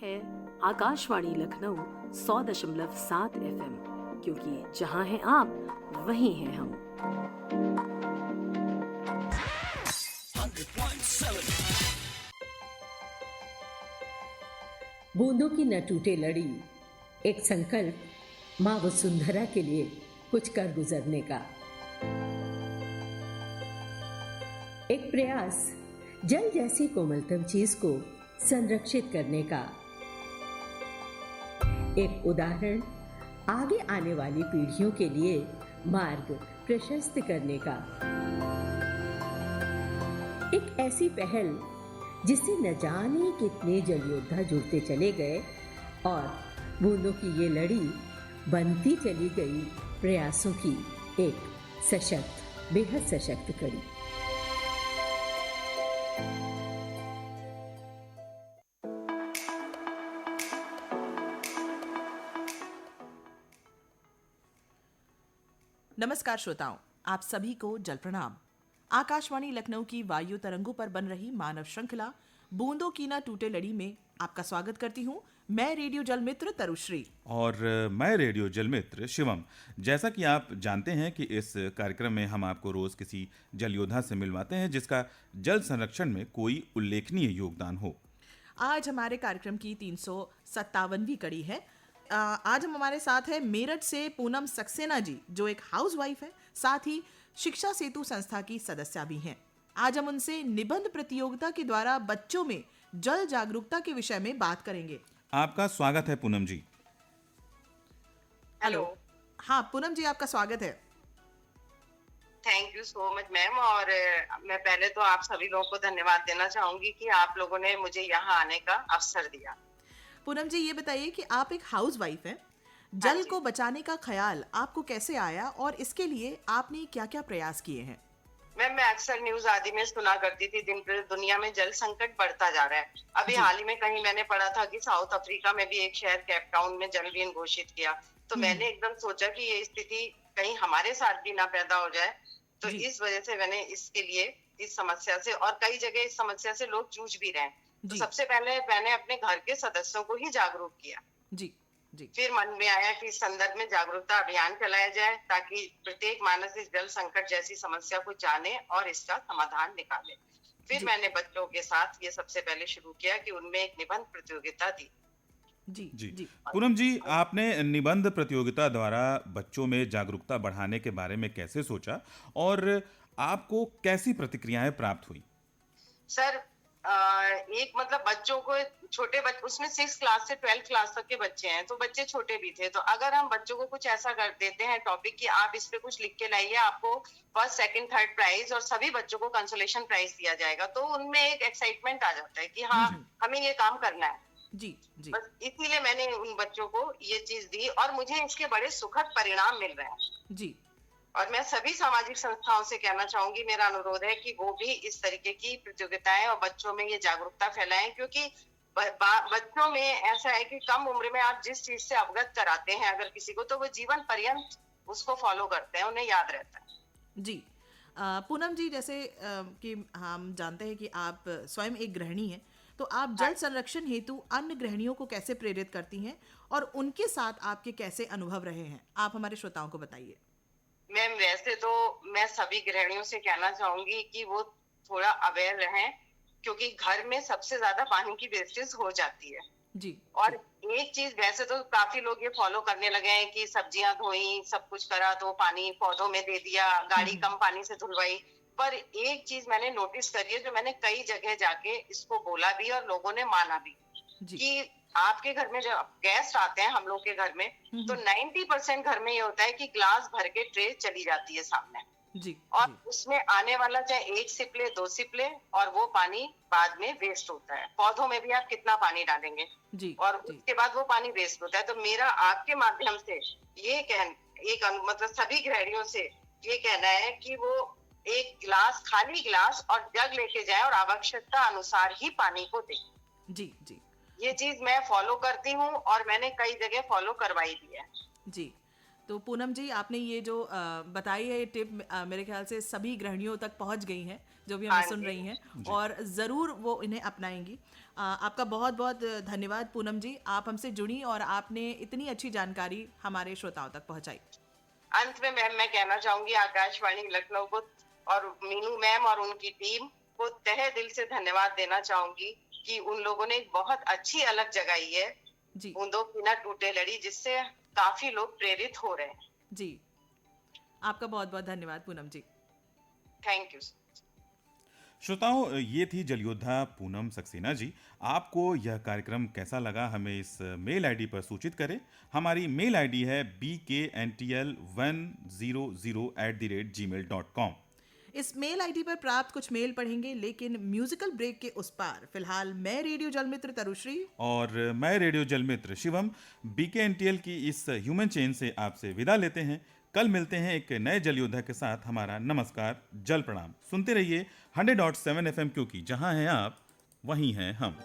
है आकाशवाणी लखनऊ 100.7 FM, क्योंकि जहां हैं आप वहीं हैं हम। बूंदों की न टूटे लड़ी, एक संकल्प माँ वसुंधरा के लिए कुछ कर गुजरने का, एक प्रयास जल जैसी कोमलतम चीज को संरक्षित करने का, एक उदाहरण आगे आने वाली पीढ़ियों के लिए मार्ग प्रशस्त करने का, एक ऐसी पहल जिससे न जाने कितने जल योद्धा जुड़ते चले गए और बूंदों की ये लड़ी बनती चली गई प्रयासों की एक सशक्त, बेहद सशक्त कड़ी। नमस्कार श्रोताओं, आप सभी को जल प्रणाम। आकाशवाणी लखनऊ की वायु तरंगों पर बन रही मानव श्रृंखला बूंदों की ना टूटे लड़ी में आपका स्वागत करती हूँ। मैं रेडियो जल मित्र तरुश्री और मैं रेडियो जल मित्र शिवम। जैसा कि आप जानते हैं कि इस कार्यक्रम में हम आपको रोज किसी जल योद्धा से मिलवाते हैं जिसका जल संरक्षण में कोई उल्लेखनीय योगदान हो। आज हमारे कार्यक्रम की 357वीं कड़ी है। आज हमारे साथ है मेरठ से पूनम सक्सेना जी, जो एक हाउसवाइफ है, साथ ही शिक्षा सेतु संस्था की सदस्य भी हैं। आज हम उनसे निबंध प्रतियोगिता के द्वारा बच्चों में जल जागरूकता के विषय में बात करेंगे। आपका स्वागत है पूनम जी। हेलो। हाँ पूनम जी, आपका स्वागत है। Thank you so much ma'am. और मैं पहले तो आप सभी लोगों को धन्यवाद देना चाहूंगी कि आप लोगों ने मुझे यहाँ आने का अवसर दिया। पूनम जी, ये बताइए कि आप एक हाउसवाइफ हैं, जल को बचाने का ख्याल आपको कैसे आया और इसके लिए आपने क्या-क्या प्रयास किए हैं? मैम, मैं अक्सर न्यूज आदि में सुना करती थी दिन दुनिया में जल संकट बढ़ता जा रहा है। अभी हाल ही में कहीं मैंने पढ़ा था कि साउथ अफ्रीका में भी एक शहर केप टाउन में जल ऋण घोषित किया। तो मैंने एकदम सोचा कि ये स्थिति कहीं हमारे साथ भी ना पैदा हो जाए। तो इस वजह से मैंने इसके लिए इस समस्या से, और कई जगह इस समस्या से लोग जूझ भी रहे हैं, तो सबसे पहले मैंने अपने घर के सदस्यों को ही जागरूक किया। जी जी। फिर मन में आया कि इस संदर्भ में जागरूकता अभियान चलाया जाए ताकि प्रत्येक मानस इस जल संकट जैसी समस्या को जाने और इसका समाधान निकाले। फिर मैंने बच्चों के साथ ये सबसे पहले शुरू किया कि उनमें एक निबंध प्रतियोगिता दी। जी जी। पूनम जी, आपने निबंध प्रतियोगिता द्वारा बच्चों में जागरूकता बढ़ाने के बारे में कैसे सोचा और आपको कैसी प्रतिक्रियाएं प्राप्त हुई? सर, एक मतलब बच्चों को, छोटे बच्चे, उसमें 6 क्लास से 12 क्लास तक के बच्चे हैं, तो बच्चे छोटे भी थे। तो अगर हम बच्चों को कुछ ऐसा कर देते हैं टॉपिक कि आप इस पे कुछ लिख के लाइए, आपको फर्स्ट सेकंड थर्ड प्राइज और सभी बच्चों को कंसोलेशन प्राइज दिया जाएगा, तो उनमें एक एक्साइटमेंट आ जाता है कि हाँ हमें ये काम करना है। जी जी। बस इसीलिए मैंने उन बच्चों को ये चीज दी और मुझे इसके बड़े सुखद परिणाम मिल रहे हैं। जी। और मैं सभी सामाजिक संस्थाओं से कहना चाहूंगी, मेरा अनुरोध है कि वो भी इस तरीके की प्रतियोगिताएं और बच्चों में ये जागरूकता फैलाएं, क्योंकि बच्चों में ऐसा है कि कम उम्र में आप जिस चीज से अवगत कराते हैं अगर किसी को, तो वो जीवन पर्यंत उसको फॉलो करते हैं, उन्हें याद रहता है। जी। पूनम जी, जैसे कि हम जानते हैं कि आप स्वयं एक गृहिणी हैं, तो आप जल संरक्षण हेतु अन्य गृहिणियों को कैसे प्रेरित करती हैं और उनके साथ आपके कैसे अनुभव रहे हैं, आप हमारे श्रोताओं को बताइए। मैम, वैसे तो मैं सभी गृहिणियों से कहना चाहूंगी कि वो थोड़ा अवेयर रहें, क्योंकि घर में सबसे ज्यादा पानी की वेस्टेज हो जाती है। जी। और एक चीज, वैसे तो काफी लोग ये फॉलो करने लगे हैं कि सब्जियां धोई, सब कुछ करा तो पानी पौधों में दे दिया, गाड़ी कम पानी से धुलवाई। पर एक चीज मैंने नोटिस करी है, जो मैंने कई जगह जाके इसको बोला भी और लोगों ने माना भी, कि आपके घर में जब गेस्ट आते हैं हम लोग के घर में, तो 90% घर में ये होता है कि ग्लास भर के ट्रे चली जाती है सामने। जी। और उसमें आने वाला चाहे 1 सिप ले 2 सिप ले, और वो पानी बाद में वेस्ट होता है। पौधों में भी आप कितना पानी डालेंगे जी, और उसके बाद वो पानी वेस्ट होता है। तो मेरा आपके माध्यम से ये मतलब सभी गृहिणियों से ये कहना है कि वो एक गिलास, खाली गिलास और जग लेके जाए और आवश्यकता अनुसार ही पानी को दे। जी जी। ये चीज मैं फॉलो करती हूँ और मैंने कई जगह फॉलो करवाई भी है। जी। तो पूनम जी, आपने ये जो बताई है ये टिप, मेरे ख्याल से सभी गृहिणियों तक पहुंच गई हैं जो भी हमें हाँ सुन जी। रही हैं, और ज़रूर वो इन्हें अपनाएंगी। आपका बहुत बहुत धन्यवाद पूनम जी, आप हमसे जुड़ी और आपने इतनी अच्छी जानकारी हमारे श्रोताओं तक पहुंचाई। अंत में मैम मैं कहना चाहूंगी आकाशवाणी लखनऊ को और मीनू मैम और उनकी टीम को तहे दिल से धन्यवाद देना चाहूंगी कि उन लोगों ने एक बहुत अच्छी अलग जगाई है, जी बूंदों की न टूटे लड़ी, जिससे काफी लोग प्रेरित हो रहे हैं। जी, आपका बहुत बहुत धन्यवाद पूनम जी। Thank you. श्रोताओं, ये थी जल योद्धा पूनम सक्सेना जी। आपको यह कार्यक्रम कैसा लगा हमें इस मेल आईडी पर सूचित करें। हमारी मेल आईडी है bkntl100@gmail.com। इस मेल आईडी पर प्राप्त कुछ मेल पढ़ेंगे, लेकिन म्यूजिकल ब्रेक के उस पार फिलहाल मैं रेडियो जलमित्र तरुश्री और मैं रेडियो जलमित्र शिवम बीकेएनटीएल की इस ह्यूमन चेन से आपसे विदा लेते हैं। कल मिलते हैं एक नए जल योद्धा के साथ। हमारा नमस्कार, जल प्रणाम। सुनते रहिए 100.7 FM, क्योंकि जहां हैं आप वहीं हैं हम।